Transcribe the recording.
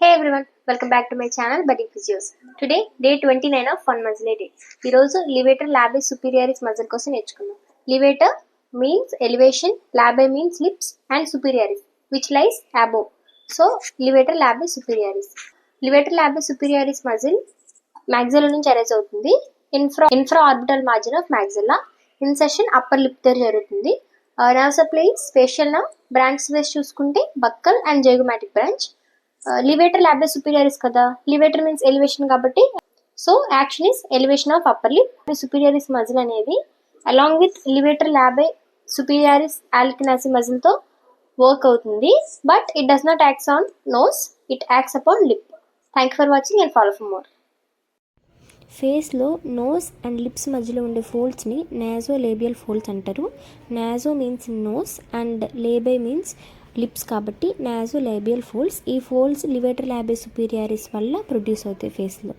Hey everyone, welcome back to my channel Buddy Physios. Today, day 29 of Fun Muscle Day. ఈ రోజు levator labis superioris muscle కోసం నేర్చుకుందాం. Levator means elevation, labii means lips and superioris which lies above. So, levator labis superioris. Levator labis superioris muscle maxilla నుంచి arise అవుతుంది. Infraorbital margin of maxilla. Insertion upper lip దగ్గర జరుగుతుంది. Nerve supply facial nerve, branch ways చూసుకుంటే buccal and zygomatic branch. Levator labis superioris kada. Levator means elevation kabatti. So action is elevation of upper lip. Superioris muscle anedi along with levator labis superioris alkanasi muscle to work avutundi, but it does not act on nose, it acts upon lip. Thank you for watching and follow for more. ఫేస్లో nose and lips మధ్యలో ఉండే ఫోల్డ్స్ని naso labial folds అంటారు. Naso means nose and labii means lips కాబట్టి naso labial folds. ఈ folds levator labii superioris వల్ల produce అవుతాయి ఫేస్లో.